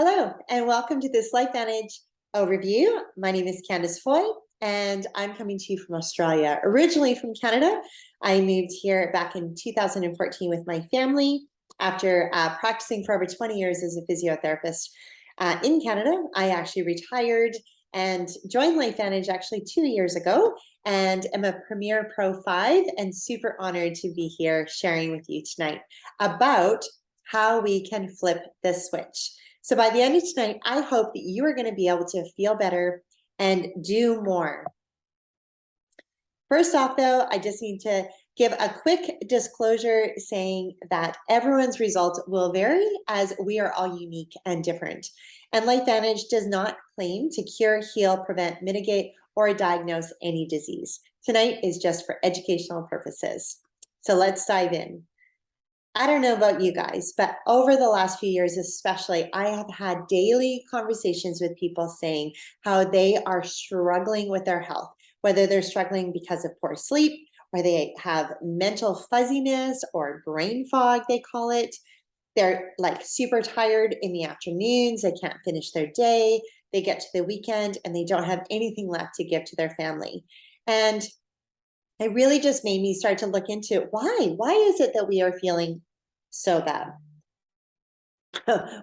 Hello, and welcome to this Life Vantage overview. My name is Candice Foy, and I'm coming to you from Australia. Originally from Canada, I moved here back in 2014 with my family after practicing for over 20 years as a physiotherapist in Canada. I actually retired and joined Life Vantage actually 2 years ago, and am a Premier Pro 5 and super honored to be here sharing with you tonight about how we can flip the switch. So by the end of tonight, I hope that you are going to be able to feel better and do more. First off, though, I just need to give a quick disclosure saying that everyone's results will vary as we are all unique and different. And Life Vantage does not claim to cure, heal, prevent, mitigate, or diagnose any disease. Tonight is just for educational purposes. So let's dive in. I don't know about you guys, but over the last few years, especially, I have had daily conversations with people saying how they are struggling with their health, whether they're struggling because of poor sleep, or they have mental fuzziness or brain fog, they call it. They're like super tired in the afternoons. They can't finish their day. They get to the weekend and they don't have anything left to give to their family. And it really just made me start to look into why. Why is it that we are feeling so bad?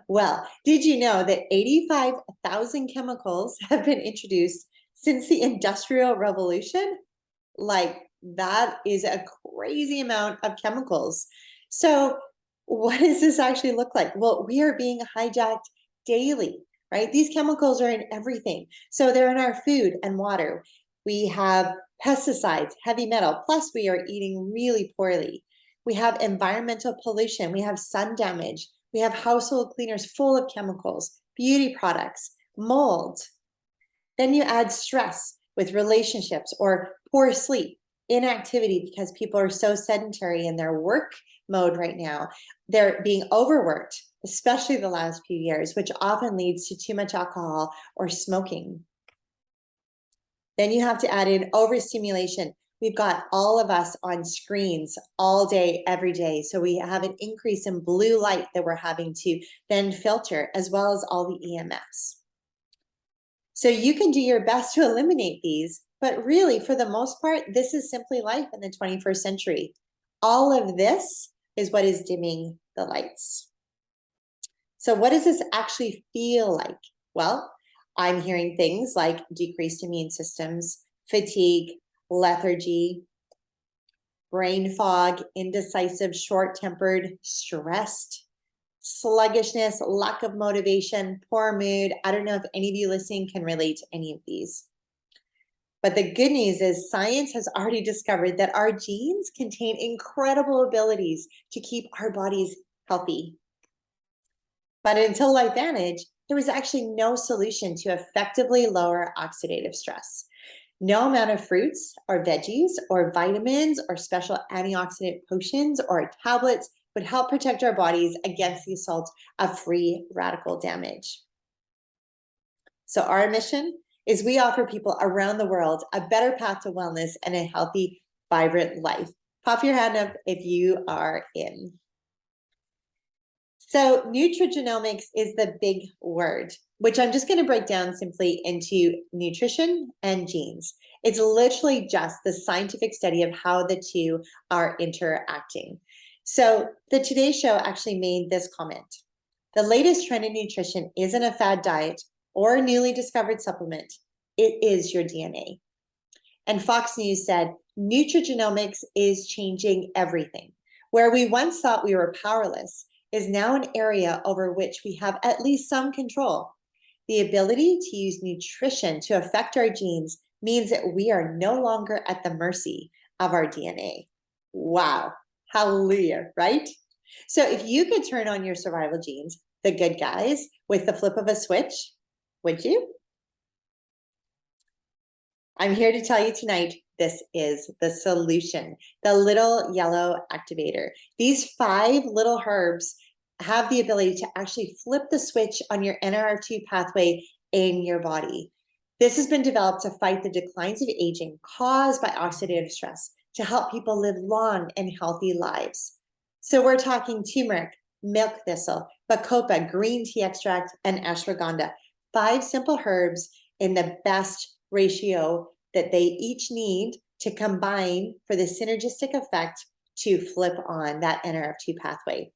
Well, did you know that 85,000 chemicals have been introduced since the Industrial Revolution? Like, that is a crazy amount of chemicals. So what does this actually look like? Well, we are being hijacked daily, right? These chemicals are in everything. So they're in our food and water. We have pesticides, heavy metal, plus we are eating really poorly. We have environmental pollution. We have sun damage. We have household cleaners full of chemicals, beauty products, mold. Then you add stress with relationships or poor sleep, inactivity because people are so sedentary in their work mode right now. They're being overworked, especially the last few years, which often leads to too much alcohol or smoking. Then you have to add in overstimulation. We've got all of us on screens all day, every day. So we have an increase in blue light that we're having to then filter, as well as all the EMFs. So you can do your best to eliminate these, but really, for the most part, this is simply life in the 21st century. All of this is what is dimming the lights. So what does this actually feel like? Well, I'm hearing things like decreased immune systems, fatigue, lethargy, brain fog, indecisive, short-tempered, stressed, sluggishness, lack of motivation, poor mood. I don't know if any of you listening can relate to any of these. But the good news is science has already discovered that our genes contain incredible abilities to keep our bodies healthy. But until Life Vantage, there was actually no solution to effectively lower oxidative stress. No amount of fruits or veggies or vitamins or special antioxidant potions or tablets would help protect our bodies against the assault of free radical damage. So our mission is we offer people around the world a better path to wellness and a healthy, vibrant life. Pop your hand up if you are in. So nutrigenomics is the big word, which I'm just going to break down simply into nutrition and genes. It's literally just the scientific study of how the two are interacting. So the Today Show actually made this comment. The latest trend in nutrition isn't a fad diet or a newly discovered supplement. It is your DNA. And Fox News said, nutrigenomics is changing everything. Where we once thought we were powerless is now an area over which we have at least some control. The ability to use nutrition to affect our genes means that we are no longer at the mercy of our DNA. Wow, hallelujah, right? So if you could turn on your survival genes, the good guys, with the flip of a switch, would you? I'm here to tell you tonight, this is the solution, the little yellow activator. These 5 little herbs have the ability to actually flip the switch on your NRF2 pathway in your body. This has been developed to fight the declines of aging caused by oxidative stress, to help people live long and healthy lives. So we're talking turmeric, milk thistle, bacopa, green tea extract, and ashwagandha. 5 simple herbs in the best ratio that they each need to combine for the synergistic effect to flip on that NRF2 pathway,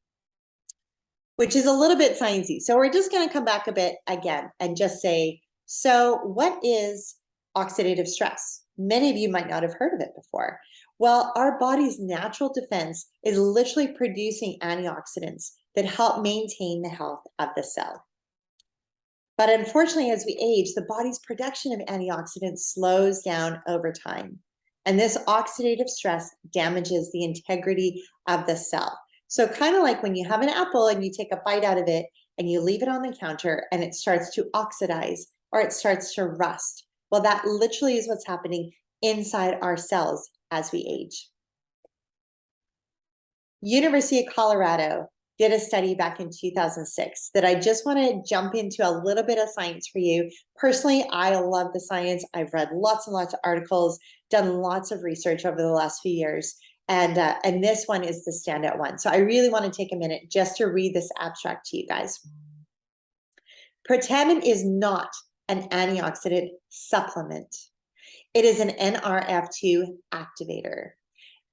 which is a little bit sciencey. So we're just going to come back a bit again and just say, so what is oxidative stress? Many of you might not have heard of it before. Well, our body's natural defense is literally producing antioxidants that help maintain the health of the cell. But unfortunately, as we age, the body's production of antioxidants slows down over time. And this oxidative stress damages the integrity of the cell. So kind of like when you have an apple and you take a bite out of it and you leave it on the counter and it starts to oxidize or it starts to rust. Well, that literally is what's happening inside our cells as we age. University of Colorado did a study back in 2006 that I just want to jump into a little bit of science for you. Personally, I love the science. I've read lots and lots of articles, done lots of research over the last few years, and this one is the standout one. So I really want to take a minute just to read this abstract to you guys. Protandim is not an antioxidant supplement. It is an NRF2 activator.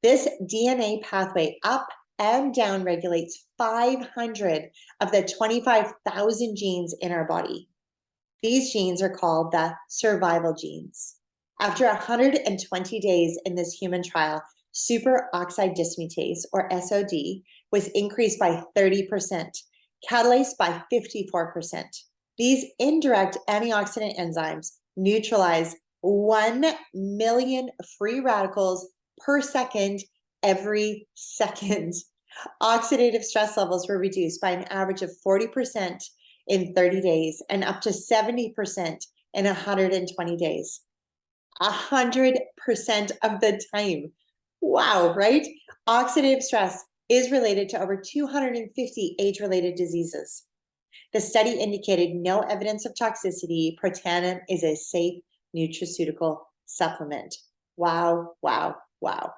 This DNA pathway up and down regulates 500 of the 25,000 genes in our body. These genes are called the survival genes. After 120 days in this human trial, superoxide dismutase, or SOD, was increased by 30%, catalase by 54%. These indirect antioxidant enzymes neutralize 1 million free radicals per second every second. Oxidative stress levels were reduced by an average of 40% in 30 days and up to 70% in 120 days. 100% of the time. Wow, right? Oxidative stress is related to over 250 age-related diseases. The study indicated no evidence of toxicity. Protandim is a safe nutraceutical supplement. Wow, wow, wow.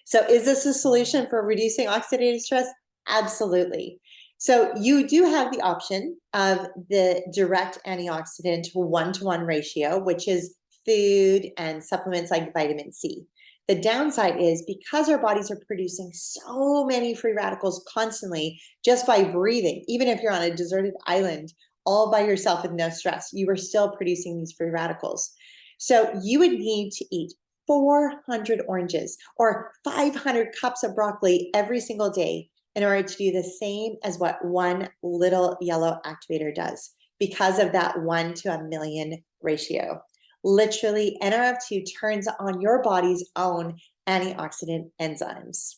So is this a solution for reducing oxidative stress? Absolutely. So you do have the option of the direct antioxidant one-to-one ratio, which is food and supplements like vitamin C. The downside is because our bodies are producing so many free radicals constantly just by breathing, even if you're on a deserted island all by yourself with no stress, you are still producing these free radicals. So you would need to eat 400 oranges or 500 cups of broccoli every single day in order to do the same as what one little yellow activator does because of that 1 to 1,000,000 ratio. Literally, NRF2 turns on your body's own antioxidant enzymes.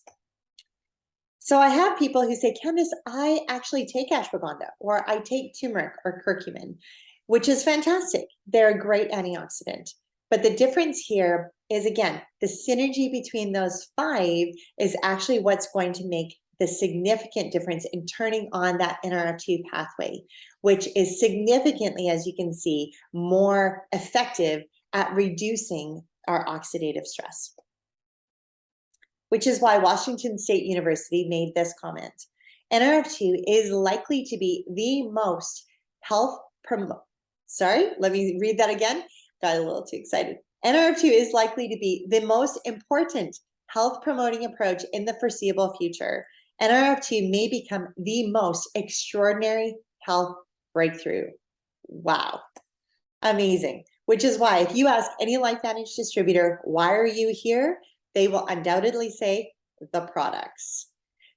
So I have people who say, Candace, I actually take ashwagandha or I take turmeric or curcumin, which is fantastic. They're a great antioxidant. But the difference here is, again, the synergy between those 5 is actually what's going to make the significant difference in turning on that NRF2 pathway, which is significantly, as you can see, more effective at reducing our oxidative stress. Which is why Washington State University made this comment. NRF2 is likely to be the most let me read that again. Got a little too excited. NRF2 is likely to be the most important health promoting approach in the foreseeable future. NRF2 may become the most extraordinary health breakthrough. Wow. Amazing. Which is why if you ask any Vantage distributor, why are you here? They will undoubtedly say the products.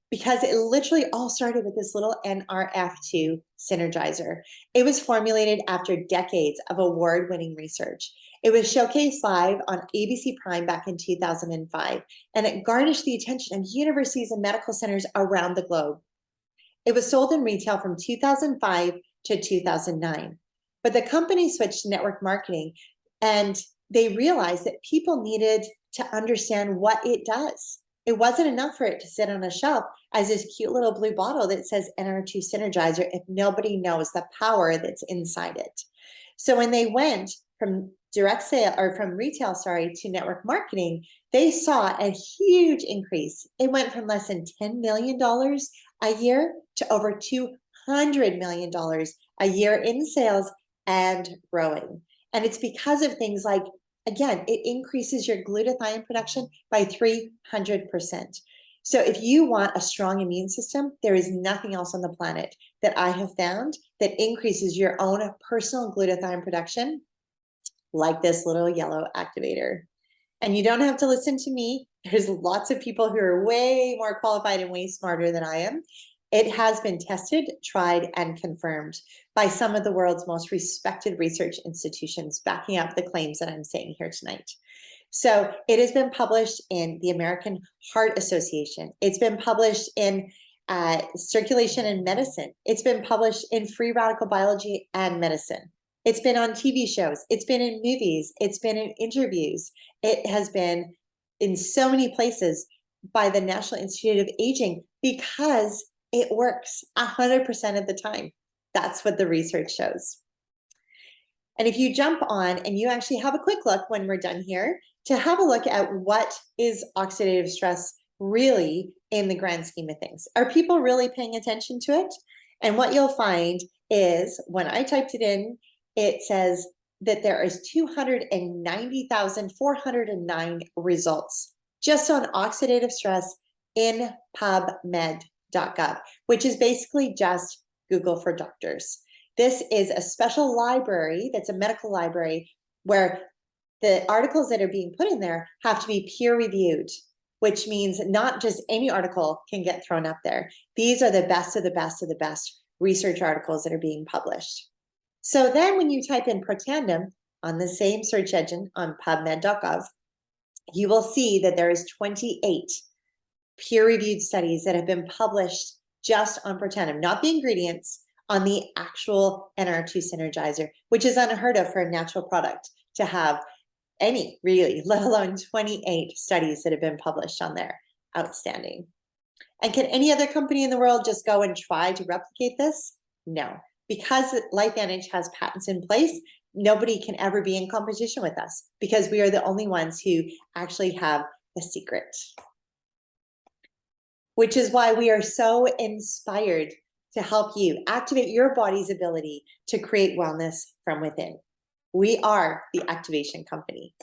Because it literally all started with this little NRF2 synergizer. It was formulated after decades of award-winning research. It was showcased live on ABC Prime back in 2005, and it garnished the attention of universities and medical centers around the globe. It was sold in retail from 2005 to 2009. But the company switched to network marketing, and they realized that people needed to understand what it does. It wasn't enough for it to sit on a shelf as this cute little blue bottle that says NRF2 Synergizer if nobody knows the power that's inside it. So when they went from retail to network marketing, they saw a huge increase. It went from less than $10 million a year to over $200 million a year in sales and growing. And it's because of things like, again, it increases your glutathione production by 300%. So if you want a strong immune system, there is nothing else on the planet that I have found that increases your own personal glutathione production like this little yellow activator. And you don't have to listen to me. There's lots of people who are way more qualified and way smarter than I am. It has been tested, tried, and confirmed by some of the world's most respected research institutions backing up the claims that I'm saying here tonight. So it has been published in the American Heart Association. It's been published in Circulation and Medicine. It's been published in Free Radical Biology and Medicine. It's been on TV shows. It's been in movies. It's been in interviews. It has been in so many places by the National Institute of Aging because it works 100% of the time. That's what the research shows. And if you jump on and you actually have a quick look when we're done here to have a look at what is oxidative stress really in the grand scheme of things. Are people really paying attention to it? And what you'll find is when I typed it in, it says that there is 290,409 results just on oxidative stress in PubMed.gov, which is basically just Google for doctors. This is a special library that's a medical library where the articles that are being put in there have to be peer reviewed, which means not just any article can get thrown up there. These are the best of the best of the best research articles that are being published. So then when you type in Protandim on the same search engine on PubMed.gov, you will see that there is 28 peer-reviewed studies that have been published just on Protandim, not the ingredients, on the actual NR2 synergizer, which is unheard of for a natural product to have any, really, let alone 28 studies that have been published on there. Outstanding. And can any other company in the world just go and try to replicate this? No. Because Vantage has patents in place, nobody can ever be in competition with us because we are the only ones who actually have the secret. Which is why we are so inspired to help you activate your body's ability to create wellness from within. We are the activation company.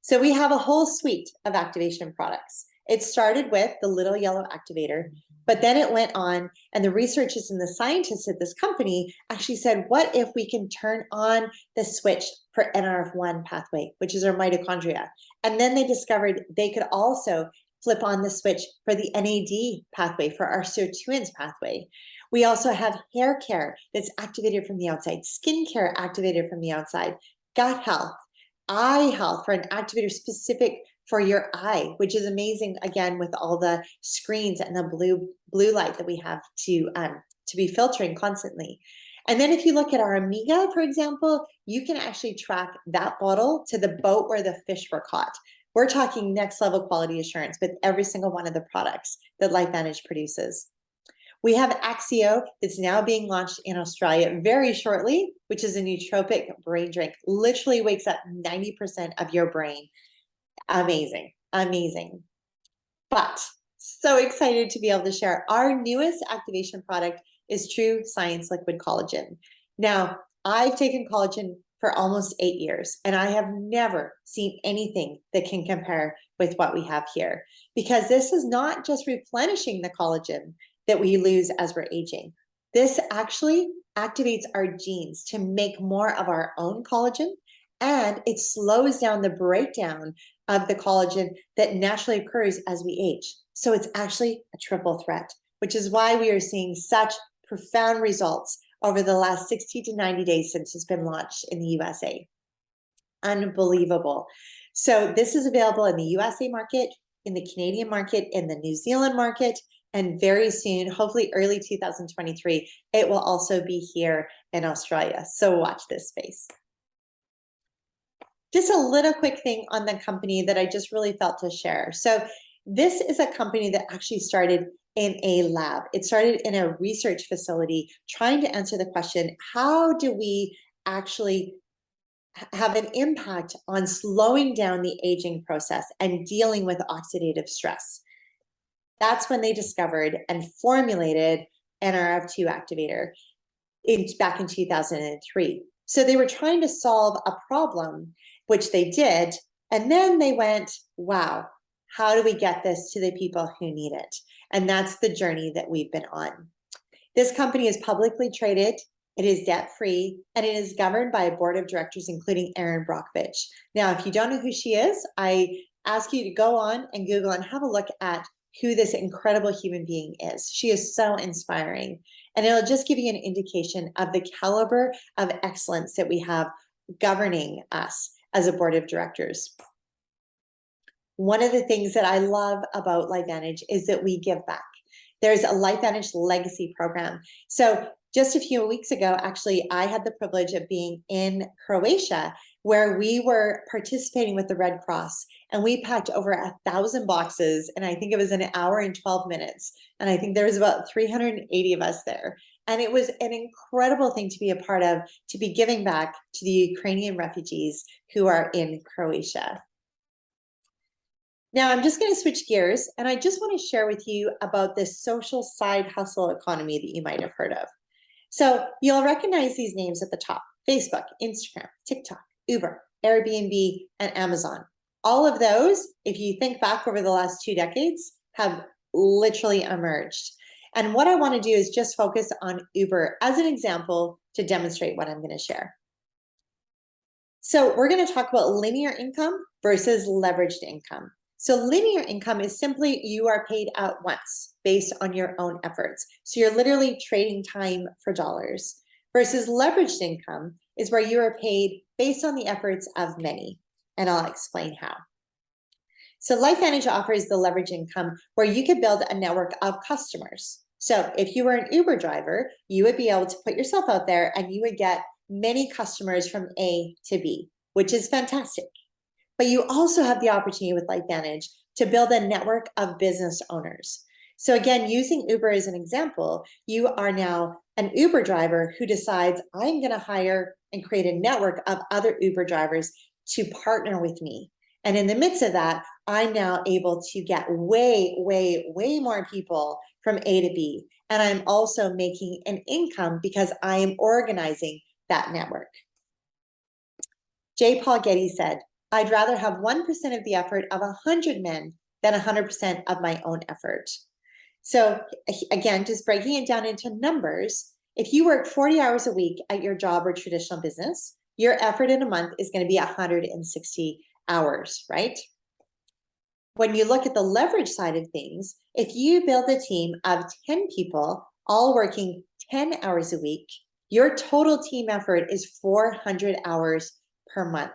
So we have a whole suite of activation products. It started with the little yellow activator, but then it went on, and the researchers and the scientists at this company actually said, what if we can turn on the switch for NRF1 pathway, which is our mitochondria? And then they discovered they could also flip on the switch for the NAD pathway, for our sirtuins pathway. We also have hair care that's activated from the outside, skin care activated from the outside, gut health, eye health for an activator specific for your eye, which is amazing, again, with all the screens and the blue light that we have to be filtering constantly. And then if you look at our Omega, for example, you can actually track that bottle to the boat where the fish were caught. We're talking next level quality assurance with every single one of the products that LifeVantage produces. We have Axio that's now being launched in Australia very shortly, which is a nootropic brain drink. Literally wakes up 90% of your brain. Amazing, amazing. But so excited to be able to share our newest activation product is True Science Liquid Collagen. Now, I've taken collagen for almost 8 years, and I have never seen anything that can compare with what we have here, because this is not just replenishing the collagen that we lose as we're aging. This actually activates our genes to make more of our own collagen, and it slows down the breakdown of the collagen that naturally occurs as we age. So it's actually a triple threat, which is why we are seeing such profound results over the last 60 to 90 days since it's been launched in the USA. Unbelievable. So this is available in the USA market, in the Canadian market, in the New Zealand market, and very soon, hopefully early 2023, it will also be here in Australia. So watch this space. Just a little quick thing on the company that I just really felt to share. So this is a company that actually started in a lab. It started in a research facility trying to answer the question, how do we actually have an impact on slowing down the aging process and dealing with oxidative stress? That's when they discovered and formulated NRF2 activator back in 2003. So they were trying to solve a problem, which they did. And then they went, wow, how do we get this to the people who need it? And that's the journey that we've been on. This company is publicly traded, it is debt-free, and it is governed by a board of directors, including Erin Brockovich. Now, if you don't know who she is, I ask you to go on and Google and have a look at who this incredible human being is. She is so inspiring. And it'll just give you an indication of the caliber of excellence that we have governing us as a board of directors. One of the things that I love about LifeVantage is that we give back. There's a LifeVantage legacy program. So just a few weeks ago, actually, I had the privilege of being in Croatia, where we were participating with the Red Cross, and we packed over 1,000 boxes, and I think it was an hour and 12 minutes. And I think there was about 380 of us there. And it was an incredible thing to be a part of, to be giving back to the Ukrainian refugees who are in Croatia. Now I'm just going to switch gears, and I just want to share with you about this social side hustle economy that you might have heard of. So you'll recognize these names at the top: Facebook, Instagram, TikTok, Uber, Airbnb, and Amazon. All of those, if you think back over the last 2 decades, have literally emerged. And what I want to do is just focus on Uber as an example to demonstrate what I'm going to share. So we're going to talk about linear income versus leveraged income. So linear income is simply you are paid out once based on your own efforts. So you're literally trading time for dollars. Versus leveraged income is where you are paid based on the efforts of many. And I'll explain how. So LifeVantage offers the leverage income where you could build a network of customers. So if you were an Uber driver, you would be able to put yourself out there and you would get many customers from A to B, which is fantastic. But you also have the opportunity with LifeVantage to build a network of business owners. So again, using Uber as an example, you are now an Uber driver who decides, I'm going to hire and create a network of other Uber drivers to partner with me. And in the midst of that, I'm now able to get way, way, way more people from A to B. And I'm also making an income because I am organizing that network. J. Paul Getty said, I'd rather have 1% of the effort of 100 men than 100% of my own effort. So again, just breaking it down into numbers, if you work 40 hours a week at your job or traditional business, your effort in a month is going to be 160 hours, right? When you look at the leverage side of things, if you build a team of 10 people, all working 10 hours a week, your total team effort is 400 hours per month.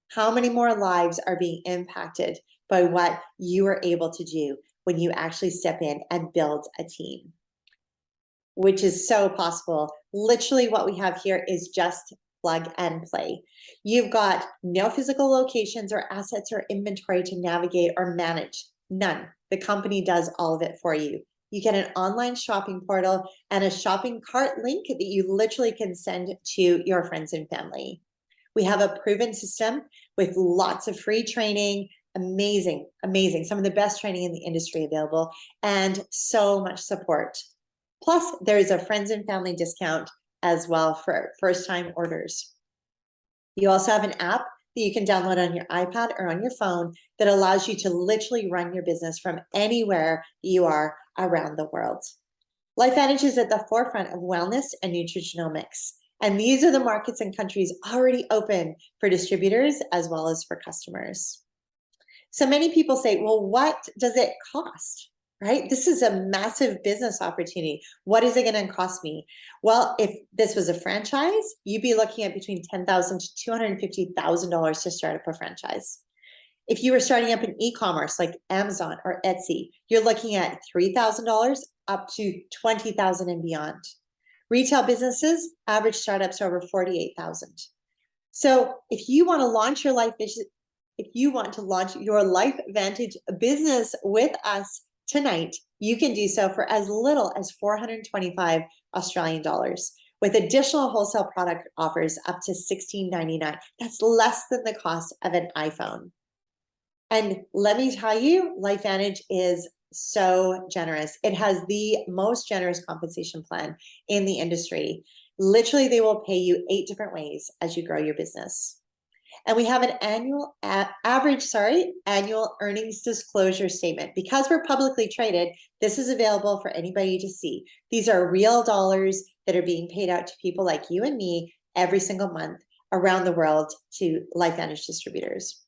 How many more lives are being impacted by what you are able to do when you actually step in and build a team? Which is so possible. Literally what we have here is just plug and play. You've got no physical locations or assets or inventory to navigate or manage. None. The company does all of it for you. You get an online shopping portal and a shopping cart link that you literally can send to your friends and family. We have a proven system with lots of free training, amazing, amazing, some of the best training in the industry available, and so much support. Plus, there is a friends and family discount as well for first-time orders. You also have an app that you can download on your iPad or on your phone that allows you to literally run your business from anywhere you are around the world. LifeVantage is at the forefront of wellness and nutrigenomics. And these are the markets and countries already open for distributors as well as for customers. So many people say, well, what does it cost, right? This is a massive business opportunity. What is it going to cost me? Well, if this was a franchise, you'd be looking at between $10,000 to $250,000 to start up a franchise. If you were starting up an e-commerce like Amazon or Etsy, you're looking at $3,000 up to $20,000 and beyond. Retail businesses, average startups are over 48,000. So if you want to launch your LifeVantage business with us tonight, you can do so for as little as 425 Australian dollars, with additional wholesale product offers up to $16.99. That's less than the cost of an iPhone. And let me tell you, LifeVantage is so generous. It has the most generous compensation plan in the industry. Literally, they will pay you 8 different ways as you grow your business. And we have an annual annual earnings disclosure statement. Because we're publicly traded, this is available for anybody to see. These are real dollars that are being paid out to people like you and me every single month around the world to LifeVantage distributors.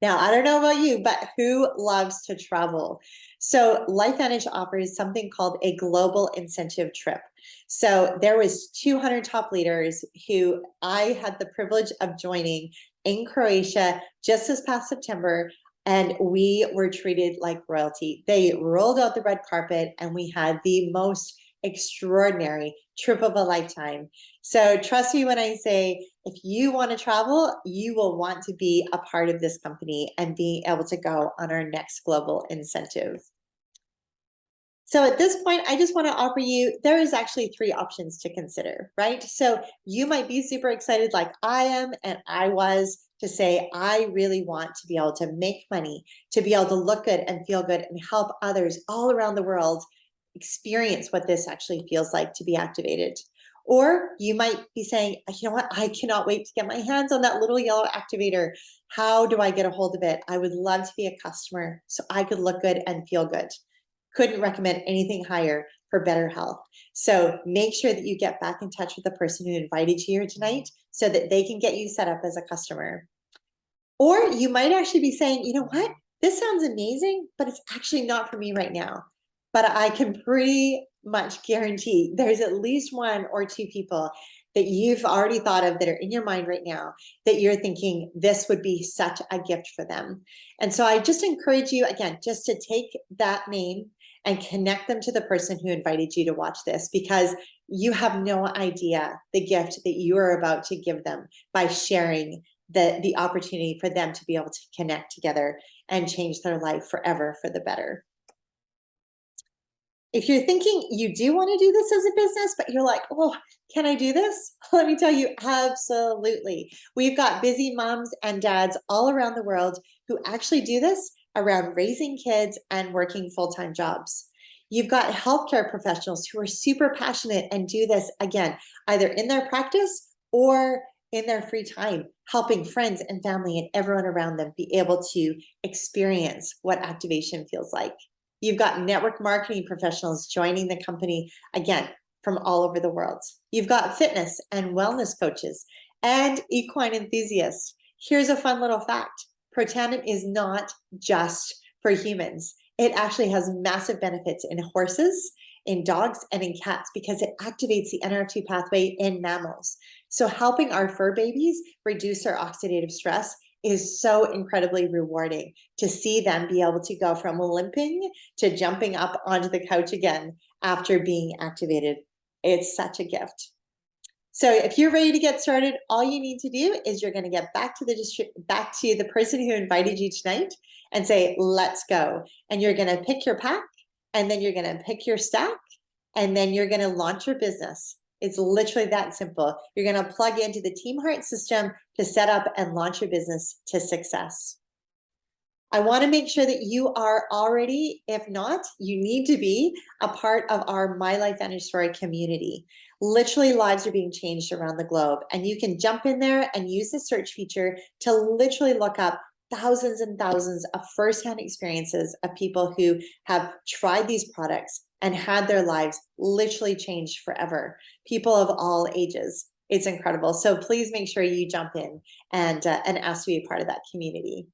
Now, I don't know about you, but who loves to travel? So LifeVantage offers something called a global incentive trip. So there was 200 top leaders who I had the privilege of joining in Croatia just this past September, and we were treated like royalty. They rolled out the red carpet, and we had the most extraordinary trip of a lifetime. So trust me when I say, if you want to travel, you will want to be a part of this company and being able to go on our next global incentive. So at this point, I just want to offer you, there is actually 3 options to consider, right? So you might be super excited like I am, and I was, to say, I really want to be able to make money, to be able to look good and feel good and help others all around the world experience what this actually feels like to be activated. Or you might be saying, you know what, I cannot wait to get my hands on that little yellow activator. How do I get a hold of it? I would love to be a customer so I could look good and feel good. Couldn't recommend anything higher for better health. So make sure that you get back in touch with the person who invited you here tonight so that they can get you set up as a customer. Or you might actually be saying, you know what, this sounds amazing, but it's actually not for me right now. But I can pretty much guarantee there's at least 1 or 2 people that you've already thought of that are in your mind right now that you're thinking this would be such a gift for them. And so I just encourage you, again, just to take that name and connect them to the person who invited you to watch this, because you have no idea the gift that you are about to give them by sharing the opportunity for them to be able to connect together and change their life forever for the better. If you're thinking you do want to do this as a business, but you're like, oh, can I do this? Let me tell you, absolutely. We've got busy moms and dads all around the world who actually do this around raising kids and working full-time jobs. You've got healthcare professionals who are super passionate and do this, again, either in their practice or in their free time, helping friends and family and everyone around them be able to experience what activation feels like. You've got network marketing professionals joining the company, again, from all over the world. You've got fitness and wellness coaches and equine enthusiasts. Here's a fun little fact. Protandim is not just for humans. It actually has massive benefits in horses, in dogs, and in cats because it activates the NRF2 pathway in mammals. So helping our fur babies reduce their oxidative stress is so incredibly rewarding to see them be able to go from limping to jumping up onto the couch again after being activated. It's such a gift. So if you're ready to get started, all you need to do is you're going to get back to the person who invited you tonight and say, let's go. And you're going to pick your pack, and then you're going to pick your stack, and then you're going to launch your business. It's literally that simple. You're going to plug into the Team Heart system to set up and launch your business to success. I want to make sure that you are already, if not, you need to be a part of our My Life Vantage Story community. Literally, lives are being changed around the globe, and you can jump in there and use the search feature to literally look up thousands and thousands of firsthand experiences of people who have tried these products and had their lives literally changed forever. People of all ages. It's incredible. So please make sure you jump in and ask to be a part of that community.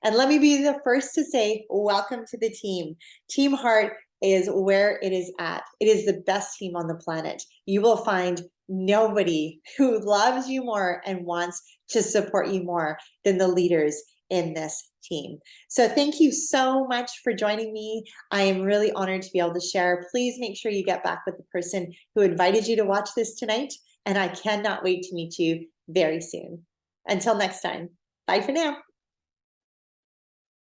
And let me be the first to say, welcome to the team. Team Heart is where it is at. It is the best team on the planet. You will find nobody who loves you more and wants to support you more than the leaders in this team. So thank you so much for joining me. I am really honored to be able to share. Please make sure you get back with the person who invited you to watch this tonight. And I cannot wait to meet you very soon. Until next time, bye for now.